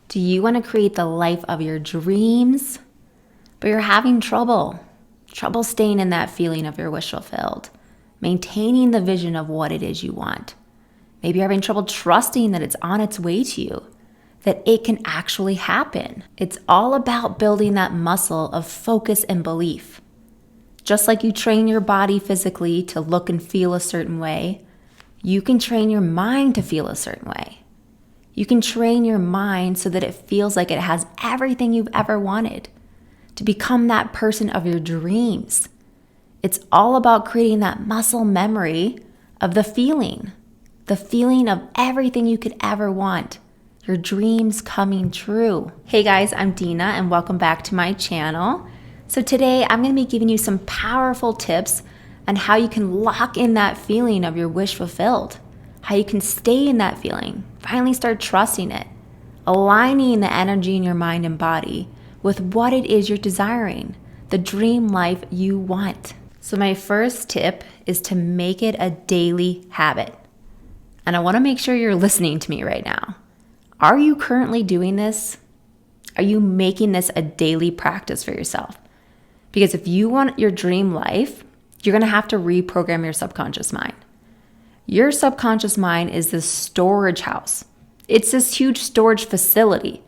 Do you want to create the life of your dreams, but you're having trouble staying in that feeling of your wish fulfilled, maintaining the vision of what it is you want? Maybe you're having trouble trusting that it's on its way to you, that it can actually happen. It's all about building that muscle of focus and belief. Just like you train your body physically to look and feel a certain way, you can train your mind to feel a certain way. You can train your mind so that it feels like it has everything you've ever wanted, to become that person of your dreams. It's all about creating that muscle memory of the feeling of everything you could ever want, your dreams coming true. Hey guys, I'm Dina and welcome back to my channel. So today I'm going to be giving you some powerful tips on how you can lock in that feeling of your wish fulfilled, how you can stay in that feeling, finally start trusting it, aligning the energy in your mind and body with what it is you're desiring, the dream life you want. So my first tip is to make it a daily habit. And I want to make sure you're listening to me right now. Are you currently doing this? Are you making this a daily practice for yourself? Because if you want your dream life, you're going to have to reprogram your subconscious mind. Your subconscious mind is this storage house. It's this huge storage facility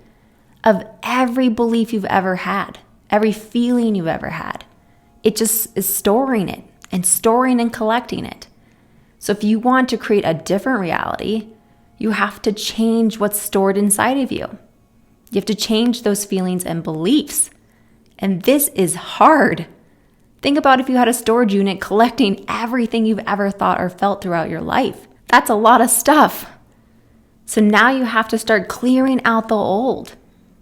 of every belief you've ever had, every feeling you've ever had. It just is storing it and collecting it. So if you want to create a different reality, you have to change what's stored inside of you. You have to change those feelings and beliefs. And this is hard. Think about if you had a storage unit collecting everything you've ever thought or felt throughout your life. That's a lot of stuff. So now you have to start clearing out the old,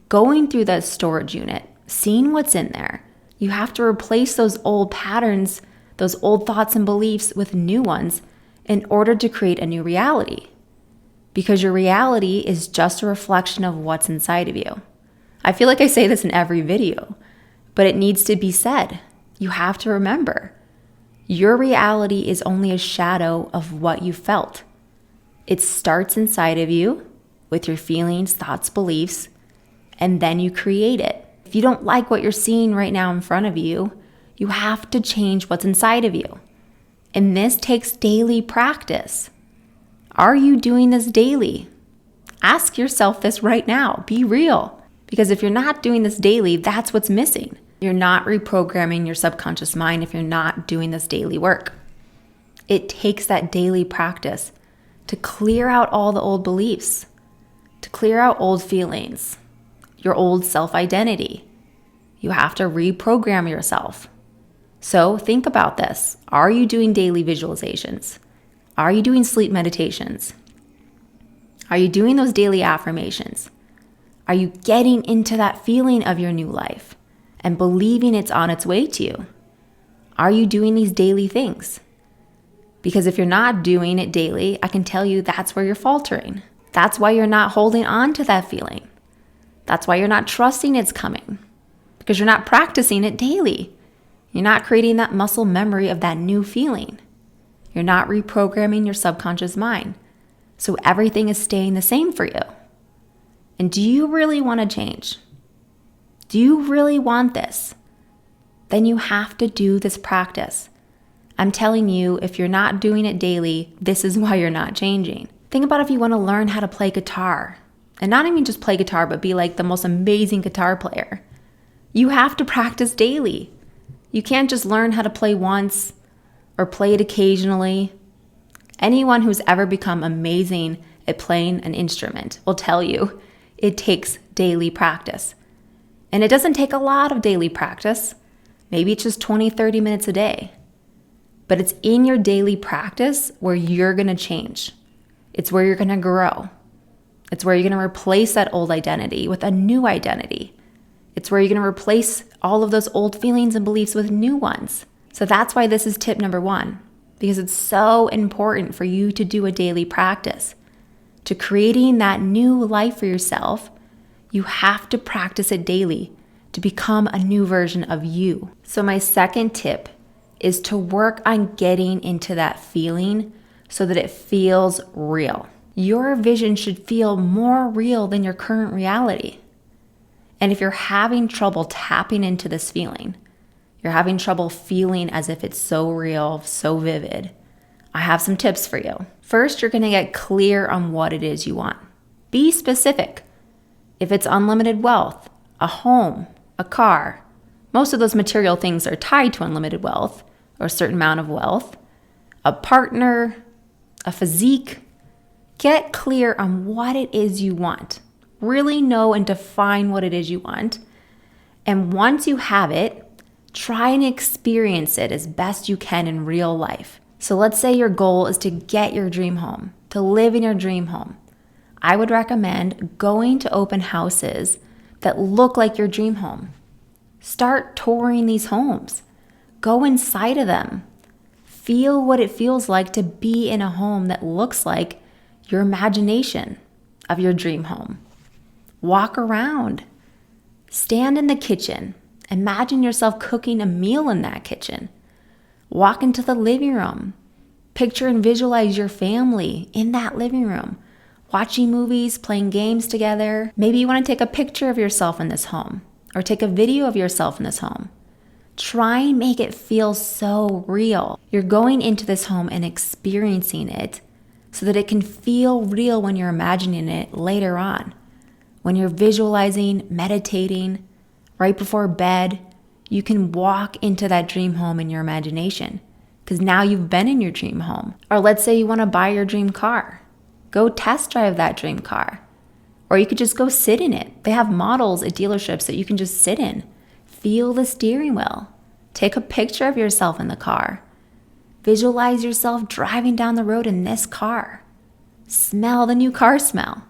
going through that storage unit, seeing what's in there. You have to replace those old patterns, those old thoughts and beliefs with new ones in order to create a new reality. Because your reality is just a reflection of what's inside of you. I feel like I say this in every video, but it needs to be said. You have to remember, your reality is only a shadow of what you felt. It starts inside of you with your feelings, thoughts, beliefs, and then you create it. If you don't like what you're seeing right now in front of you, you have to change what's inside of you. And this takes daily practice. Are you doing this daily? Ask yourself this right now. Be real. Because if you're not doing this daily, that's what's missing. You're not reprogramming your subconscious mind if you're not doing this daily work. It takes that daily practice to clear out all the old beliefs, to clear out old feelings, your old self-identity. You have to reprogram yourself. So think about this. Are you doing daily visualizations? Are you doing sleep meditations? Are you doing those daily affirmations? Are you getting into that feeling of your new life and believing it's on its way to you? Are you doing these daily things? Because if you're not doing it daily, I can tell you that's where you're faltering. That's why you're not holding on to that feeling. That's why you're not trusting it's coming. Because you're not practicing it daily. You're not creating that muscle memory of that new feeling. You're not reprogramming your subconscious mind. So everything is staying the same for you. And do you really want to change? Do you really want this? Then you have to do this practice. I'm telling you, if you're not doing it daily, this is why you're not changing. Think about if you want to learn how to play guitar. And not even just play guitar, but be like the most amazing guitar player. You have to practice daily. You can't just learn how to play once or play it occasionally. Anyone who's ever become amazing at playing an instrument will tell you it takes daily practice. And it doesn't take a lot of daily practice. Maybe it's just 20, 30 minutes a day. But it's in your daily practice where you're going to change. It's where you're going to grow. It's where you're going to replace that old identity with a new identity. It's where you're going to replace all of those old feelings and beliefs with new ones. So that's why this is tip number 1, because it's so important for you to do a daily practice. To creating that new life for yourself, you have to practice it daily to become a new version of you. So my second tip is to work on getting into that feeling so that it feels real. Your vision should feel more real than your current reality. And if you're having trouble tapping into this feeling, you're having trouble feeling as if it's so real, so vivid, I have some tips for you. First, you're going to get clear on what it is you want. Be specific. If it's unlimited wealth, a home, a car, most of those material things are tied to unlimited wealth or a certain amount of wealth, a partner, a physique. Get clear on what it is you want. Really know and define what it is you want. And once you have it, try and experience it as best you can in real life. So let's say your goal is to get your dream home, to live in your dream home. I would recommend going to open houses that look like your dream home. Start touring these homes. Go inside of them. Feel what it feels like to be in a home that looks like your imagination of your dream home. Walk around. Stand in the kitchen. Imagine yourself cooking a meal in that kitchen. Walk into the living room. Picture and visualize your family in that living room, watching movies, playing games together. Maybe you want to take a picture of yourself in this home or take a video of yourself in this home. Try and make it feel so real. You're going into this home and experiencing it so that it can feel real when you're imagining it later on. When you're visualizing, meditating, right before bed, you can walk into that dream home in your imagination because now you've been in your dream home. Or let's say you want to buy your dream car. Go test drive that dream car. Or you could just go sit in it. They have models at dealerships that you can just sit in. Feel the steering wheel. Take a picture of yourself in the car. Visualize yourself driving down the road in this car. Smell the new car smell.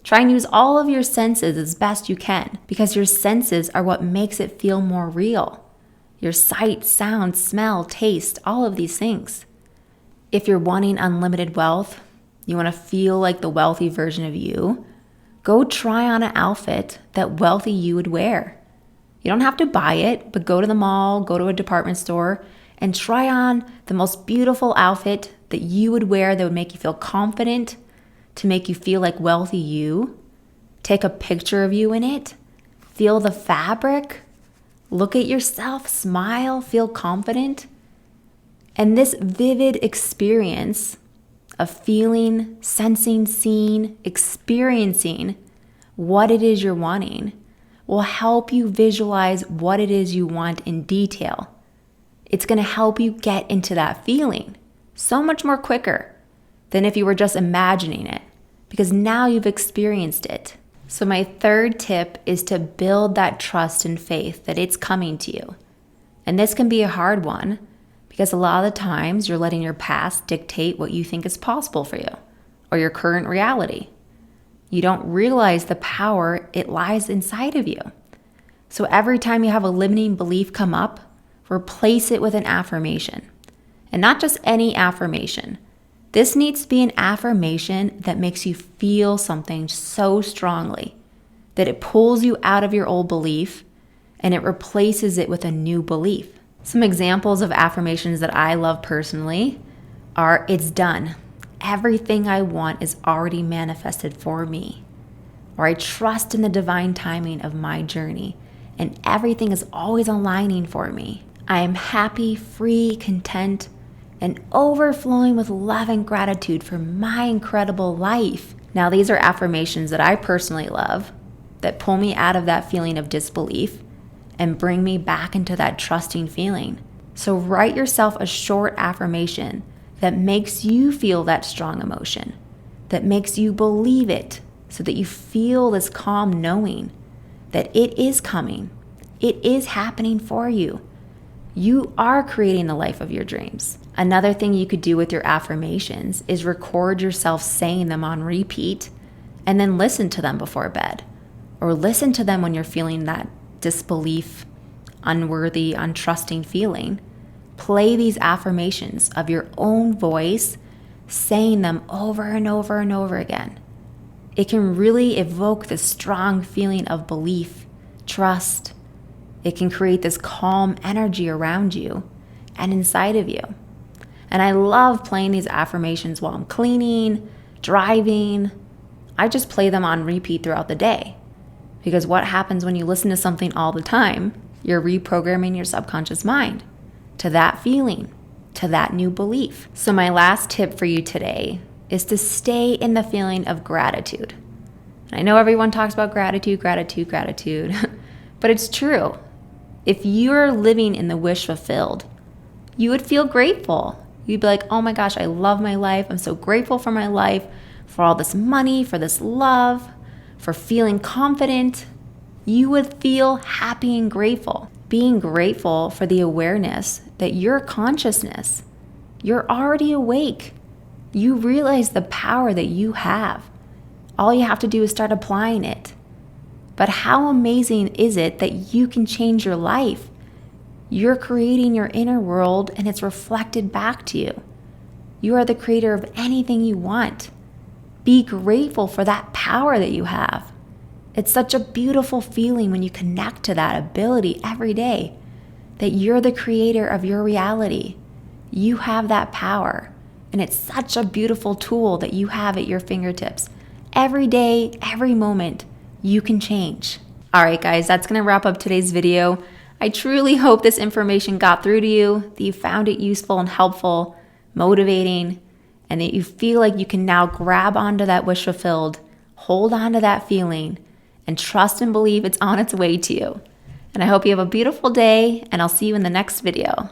Try and use all of your senses as best you can because your senses are what makes it feel more real. Your sight, sound, smell, taste, all of these things. If you're wanting unlimited wealth, you want to feel like the wealthy version of you, go try on an outfit that wealthy you would wear. You don't have to buy it, but go to the mall, go to a department store, and try on the most beautiful outfit that you would wear that would make you feel confident, to make you feel like wealthy you. Take a picture of you in it. Feel the fabric. Look at yourself, smile, feel confident. And this vivid experience of feeling, sensing, seeing, experiencing what it is you're wanting will help you visualize what it is you want in detail. It's going to help you get into that feeling so much more quicker than if you were just imagining it, because now you've experienced it. So my third tip is to build that trust and faith that it's coming to you. And this can be a hard one because a lot of the times you're letting your past dictate what you think is possible for you or your current reality. You don't realize the power it lies inside of you. So every time you have a limiting belief come up, replace it with an affirmation. And not just any affirmation. This needs to be an affirmation that makes you feel something so strongly that it pulls you out of your old belief and it replaces it with a new belief. Some examples of affirmations that I love personally are, it's done. Everything I want is already manifested for me. Or I trust in the divine timing of my journey and everything is always aligning for me. I am happy, free, content, and overflowing with love and gratitude for my incredible life. Now, these are affirmations that I personally love that pull me out of that feeling of disbelief and bring me back into that trusting feeling. So write yourself a short affirmation that makes you feel that strong emotion, that makes you believe it so that you feel this calm knowing that it is coming. It is happening for you. You are creating the life of your dreams. Another thing you could do with your affirmations is record yourself saying them on repeat and then listen to them before bed. Or listen to them when you're feeling that disbelief, unworthy, untrusting feeling. Play these affirmations of your own voice, saying them over and over and over again. It can really evoke this strong feeling of belief, trust. It can create this calm energy around you and inside of you. And I love playing these affirmations while I'm cleaning, driving. I just play them on repeat throughout the day. Because what happens when you listen to something all the time? You're reprogramming your subconscious mind to that feeling, to that new belief. So my last tip for you today is to stay in the feeling of gratitude. And I know everyone talks about gratitude, but it's true. If you're living in the wish fulfilled, you would feel grateful. You'd be like, oh my gosh, I love my life. I'm so grateful for my life, for all this money, for this love, for feeling confident. You would feel happy and grateful. Being grateful for the awareness that your consciousness, you're already awake. You realize the power that you have. All you have to do is start applying it. But how amazing is it that you can change your life? You're creating your inner world and it's reflected back to you. You are the creator of anything you want. Be grateful for that power that you have. It's such a beautiful feeling when you connect to that ability every day, that you're the creator of your reality. You have that power, and it's such a beautiful tool that you have at your fingertips. Every day, every moment, you can change. All right, guys, that's going to wrap up today's video. I truly hope this information got through to you, that you found it useful and helpful, motivating, and that you feel like you can now grab onto that wish fulfilled, hold on to that feeling, and trust and believe it's on its way to you. And I hope you have a beautiful day, and I'll see you in the next video.